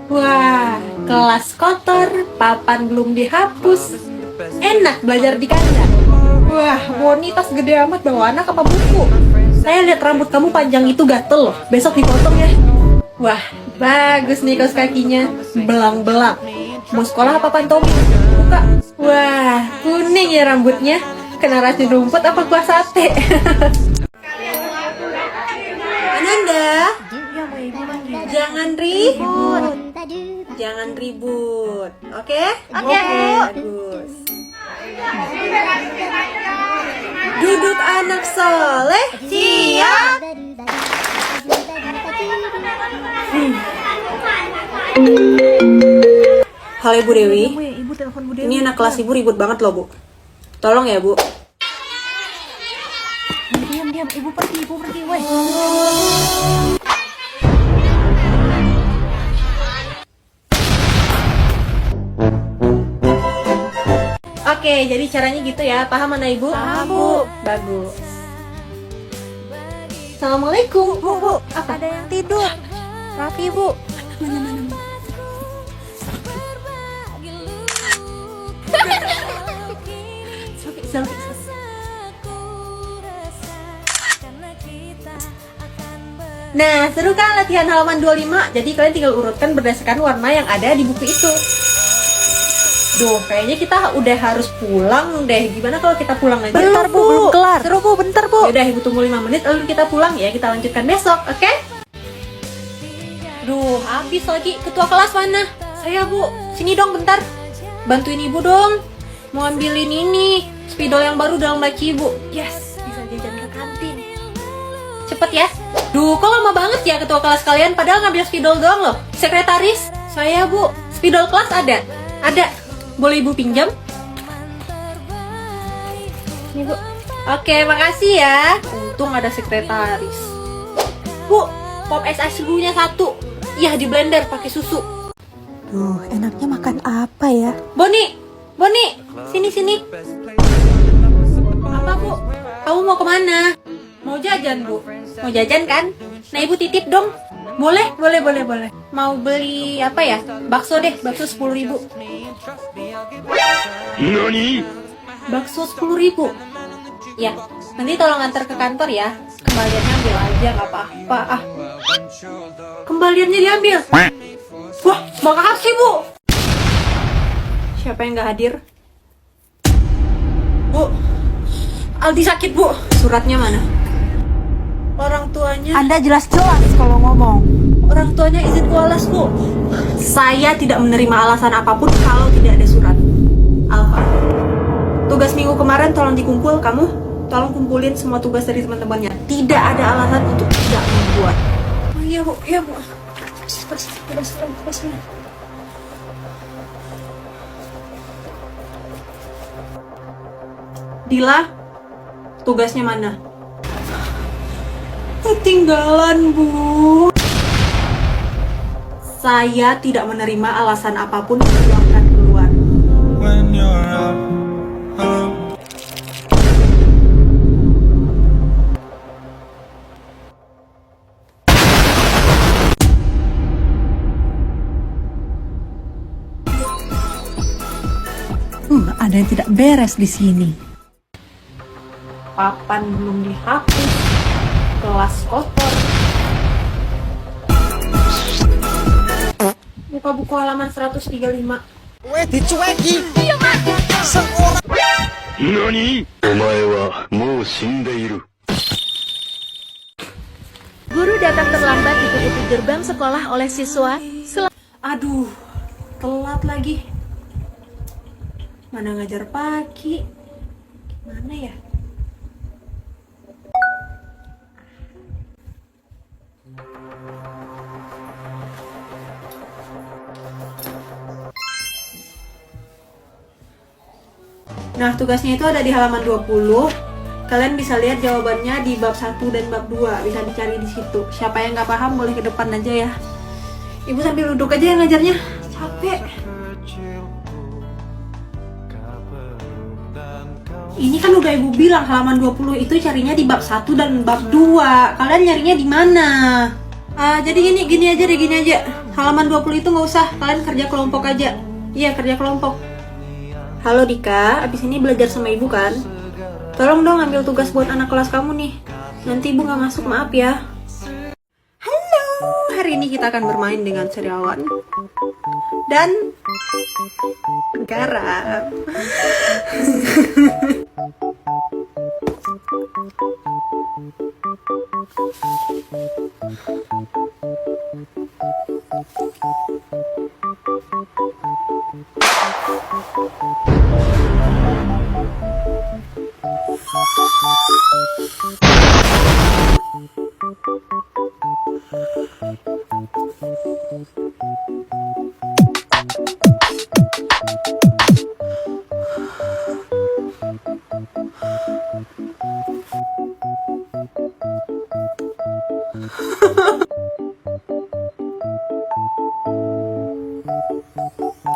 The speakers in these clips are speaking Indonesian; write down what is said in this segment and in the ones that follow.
Wah, kelas kotor, papan belum dihapus. Enak belajar di kandang. Wah, Boni tas gede amat bawa anak apa buku? Saya lihat rambut kamu panjang itu gatel loh. Besok dipotong ya. Wah, bagus nih kaos kakinya. Belang-belang. Mau sekolah apa pantomim? Buka. Wah, kuning ya rambutnya. Kena racun rumput apa kuah sate? Ananda, jangan ribut. Jangan ribut. Oke? Oke, Bu. Bagus. Duduk anak soleh. Siap. Halo Ibu Dewi. Ibu telepon Bu Dewi. Ini anak kelas Ibu ribut banget loh Bu. Tolong ya Bu. Diam. Ibu pergi, weh. Oke, jadi caranya gitu ya. Paham mana Ibu? Paham, Bu. Bagus. Assalamualaikum. Bu, Apa? ada yang tidur. Raffi, Bu. Selfie. Nah, seru kan latihan halaman 25? Jadi kalian tinggal urutkan berdasarkan warna yang ada di buku itu. Duh, kayaknya kita udah harus pulang deh. Gimana kalau kita pulang aja? Bentar, Bu, belum kelar. Seru, Bu, bentar, Bu. Yaudah, Ibu tunggu 5 menit lalu kita pulang ya. Kita lanjutkan besok, oke? Duh, habis lagi. Ketua kelas mana? Saya, Bu. Sini dong bentar. Bantuin Ibu dong. Mau ambilin ini, spidol yang baru dalam laci Ibu. Yes, bisa jajan ke kantin. Cepet ya. Duh, kok lama banget ya ketua kelas kalian? Padahal ngambil spidol doang loh. Sekretaris, saya Bu. Spidol kelas ada? Ada. Boleh Ibu pinjam? Ini Bu. Oke, makasih ya. Untung ada sekretaris. Bu, pop es asigunya 1. Iya, di blender pakai susu. Duh, enaknya makan apa ya? Boni, sini. Apa Bu? Kamu mau kemana? Mau jajan Bu? Mau jajan kan? Nah Ibu titip dong. Boleh. Mau beli apa ya? Bakso deh, bakso 10.000. Nani? Bakso 10.000. Ya, nanti tolong antar ke kantor ya. Kembaliannya ambil aja, nggak apa-apa. Kembaliannya diambil. Wah, makasih Bu. Siapa yang nggak hadir? Bu, Aldi sakit Bu. Suratnya mana? Orang tuanya. Anda jelas-jelas kalau ngomong. Orang tuanya izin kualas Bu. Saya tidak menerima alasan apapun kalau tidak ada surat. Alfa. Tugas minggu kemarin tolong dikumpul. Kamu tolong kumpulin semua tugas dari teman-temannya. Tidak ada alasan untuk tidak membuat. Oh iya Bu. Pas. Dila, tugasnya mana? Ketinggalan Bu. Saya tidak menerima alasan apapun silahkan keluar. When you're up, up. Ada yang tidak beres di sini. Papan belum dihapus. Kelas kotor. Buka buku halaman 135. Weh, dicueki. Seorang. Nani? Omae wa mou shindeiru. Guru datang terlambat di pintu gerbang sekolah oleh siswa. Aduh, telat lagi. Mana ngajar pagi? Mana ya? Nah, tugasnya itu ada di halaman 20. Kalian bisa lihat jawabannya di bab 1 dan bab 2. Bisa dicari di situ. Siapa yang nggak paham boleh ke depan aja ya. Ibu sambil duduk aja yang ngajarnya. Capek. Ini kan udah Ibu bilang halaman 20 itu carinya di bab 1 dan bab 2. Kalian nyarinya di mana? Jadi gini aja. Halaman 20 itu nggak usah, kalian kerja kelompok aja. Iya, kerja kelompok. Halo Dika, abis ini belajar sama ibu kan? Tolong dong ambil tugas buat anak kelas kamu nih. Nanti ibu nggak masuk, maaf ya. Halo, hari ini kita akan bermain dengan seriawan dan garam.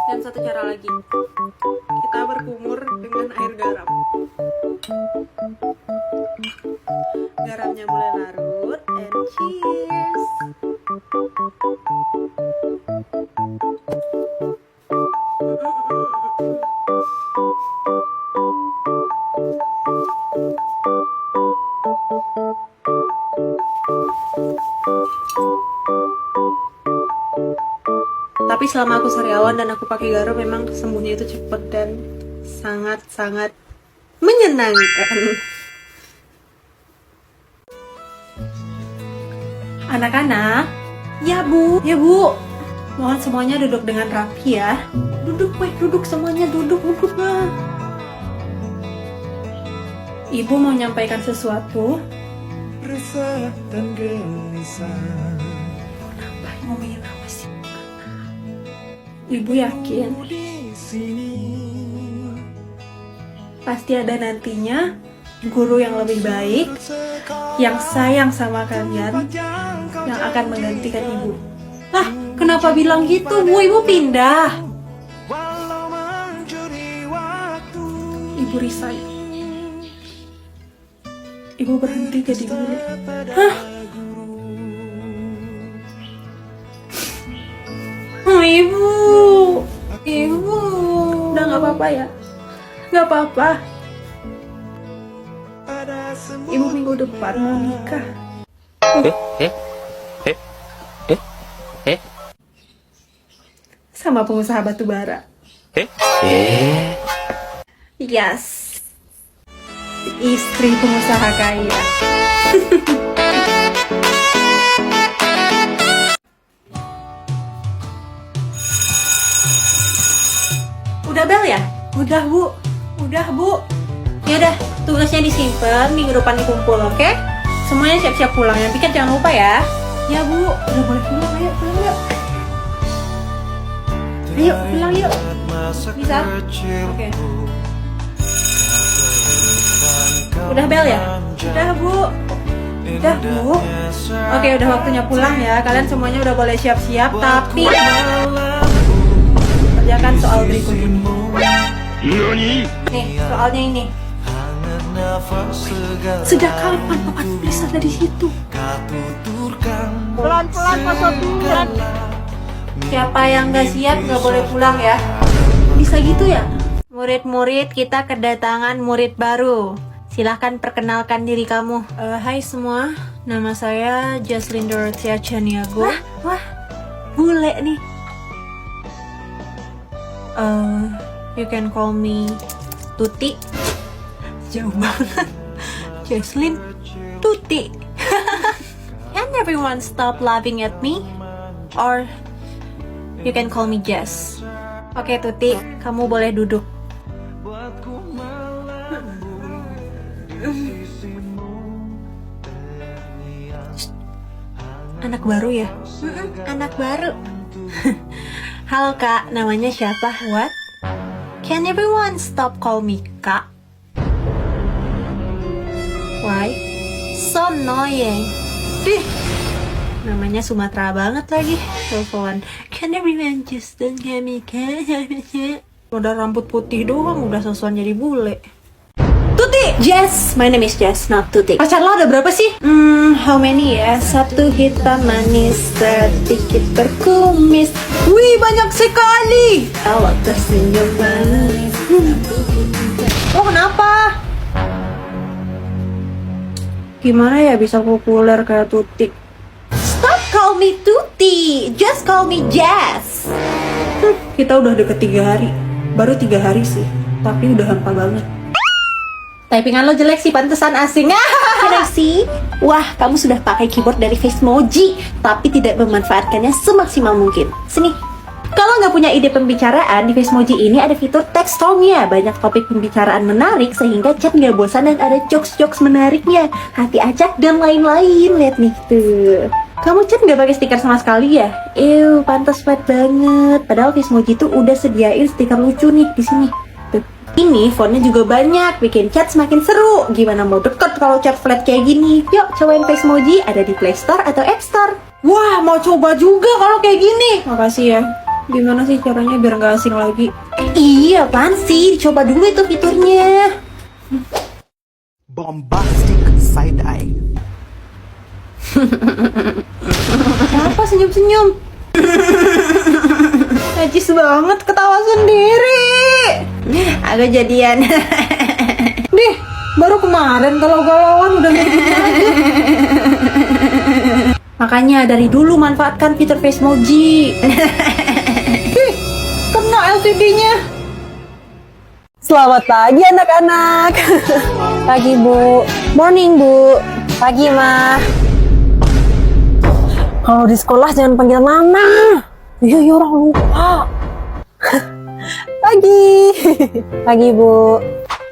Dan satu cara lagi, kita berkumur dengan air garam. Garamnya mulai larut, and cheers. Tapi selama aku sariawan dan aku pakai garam, memang sembuhnya itu cepet dan sangat-sangat menyenangkan. Anak-anak, ya bu, mohon semuanya duduk dengan rapi ya. Duduk semuanya, duduk lah. Ibu mau menyampaikan sesuatu. Resah dan gelisah. Kenapa ngomongin apa sih? Ibu yakin pasti ada nantinya guru yang lebih baik, yang sayang sama kalian, yang akan menggantikan ibu. Lah, kenapa bilang gitu, Bu? Ibu pindah. Ibu resign. Ibu berhenti jadi guru. Hah? Oh, ibu. Udah nggak apa-apa ya? Nggak apa-apa. Ibu minggu depan mau nikah. Sama pengusaha batu bara. Yes. Istri pengusaha kaya. Udah bel ya? Udah bu. Yaudah, tugasnya disimpan, minggu depan dikumpul, oke? Semuanya siap-siap pulang, yang piket jangan lupa ya. Ya bu, udah boleh pulang, ayo pulang yuk. Ayo pulang yuk. Bisa? Oke. Udah bel ya? Udah bu. Oke, udah waktunya pulang ya. Kalian semuanya udah boleh siap-siap, tapi kerjakan soal berikut ini. Nih, soalnya ini. Sejak kapan Papa tulis ada di situ? Pelan-pelan Pak Sopir. Siapa yang nggak siap nggak boleh pulang ya. Bisa gitu ya? Murid-murid, kita kedatangan murid baru. Silahkan perkenalkan diri kamu. Hai semua, nama saya Jaslyn Dorothea Chaniago. Wah, bule nih. You can call me Tuti. Jauh banget. Jaslyn, Tuti. Can everyone stop laughing at me? Or you can call me Jess. Oke Tuti, kamu boleh duduk. Anak baru ya? Anak baru. Halo kak, namanya siapa? What? Can everyone stop call me kak? Why? So annoying. Namanya Sumatera banget lagi. Telepon. Can everyone just don't call me kak? Udah rambut putih doang, udah sosokan jadi bule. Tuti! sih? Jess, my name is Jess, not Tutik. Pacar lo ada berapa sih? How many ya? Satu hitam manis, sedikit berkumis. Wih, banyak sekali. Awak tersenyum manis. Oh, kenapa? Gimana ya bisa populer kayak Tutik? Stop call me Tuti, just call me Jess. Kita udah deket 3 hari. Baru 3 hari sih, tapi udah hampa banget. Typingan lo jelek sih, pantesan asing. Sih? Wah, kamu sudah pakai keyboard dari Facemoji, tapi tidak memanfaatkannya semaksimal mungkin. Sini. Kalau nggak punya ide pembicaraan, di Facemoji ini ada fitur text tone-nya. Banyak topik pembicaraan menarik sehingga chat nggak bosan dan ada jokes-jokes menariknya. Hati acak dan lain-lain. Lihat nih tuh. Kamu chat nggak pakai stiker sama sekali ya? Pantas flat banget. Padahal Facemoji tuh udah sediain stiker lucu nih di sini. Tuh. Ini fontnya juga banyak, bikin chat semakin seru. Gimana mau deket kalau chat flat kayak gini? Yuk, cobain Facemoji, ada di Play Store atau App Store. Wah, mau coba juga kalau kayak gini. Makasih ya. Gimana sih caranya biar nggak asing lagi? Iya, apaan sih? Coba dulu itu fiturnya. Bombastic side eye. Kenapa senyum-senyum? Najis banget, ketawa sendiri. Agak jadian. Dih, baru kemarin galau-galauan udah kayak gini aja. Makanya dari dulu manfaatkan fitur Facemoji. Ih, kena LCD-nya. Selamat pagi anak-anak. Pagi Bu. Morning Bu. Pagi Ma. Kalau di sekolah jangan panggil Mama. Iya orang lupa. Pagi. Pagi Bu.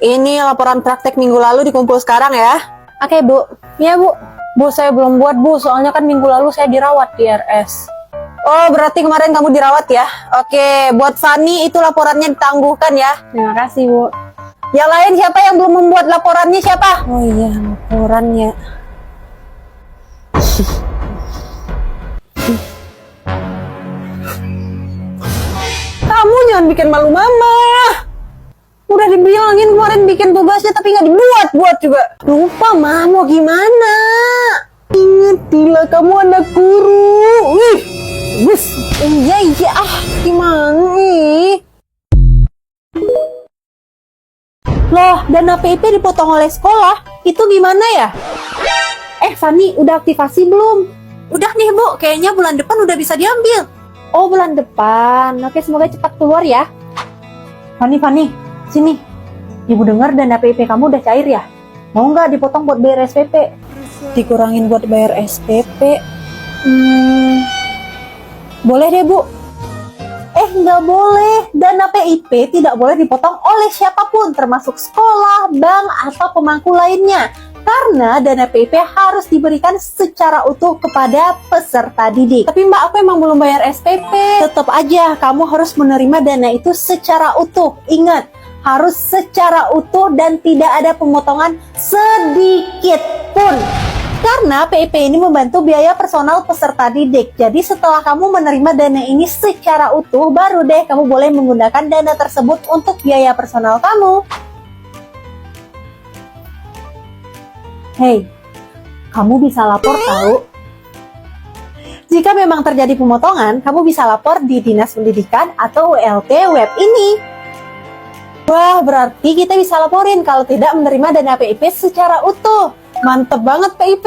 Ini laporan praktek minggu lalu dikumpul sekarang ya. Oke Bu. Iya Bu. Bu saya belum buat Bu, soalnya kan minggu lalu saya dirawat di RS. Oh berarti kemarin kamu dirawat ya. Oke, buat Fanny itu laporannya ditangguhkan ya. Terima kasih Bu. Yang lain siapa yang belum membuat laporannya siapa? Oh iya laporannya. Kamu jangan bikin malu Mama. Udah dibilangin kemarin bikin tugasnya tapi nggak dibuat juga. Lupa Ma, mau gimana? Ingetilah kamu anak guru. Wih, wis, iya gimana nih? Loh, dana PIP dipotong oleh sekolah, itu gimana ya? Fanny, udah aktivasi belum? Udah nih Bu, kayaknya bulan depan udah bisa diambil. Oh, bulan depan. Oke, semoga cepat keluar ya. Fanny, sini. Ibu dengar dana PIP kamu udah cair ya? Mau nggak dipotong buat bayar SPP? Dikurangin buat bayar SPP? Boleh deh Bu. Nggak boleh. Dana PIP tidak boleh dipotong oleh siapapun, termasuk sekolah, bank, atau pemangku lainnya. Karena dana PIP harus diberikan secara utuh kepada peserta didik. Tapi Mbak, aku emang belum bayar SPP. Tetap aja, kamu harus menerima dana itu secara utuh. Ingat, harus secara utuh dan tidak ada pemotongan sedikit pun. Karena PIP ini membantu biaya personal peserta didik. Jadi setelah kamu menerima dana ini secara utuh, baru deh kamu boleh menggunakan dana tersebut untuk biaya personal kamu. Hey, kamu bisa lapor tahu. Jika memang terjadi pemotongan, kamu bisa lapor di Dinas Pendidikan atau WLT web ini. Wah, berarti kita bisa laporin kalau tidak menerima dana PIP secara utuh. Mantep banget PIP.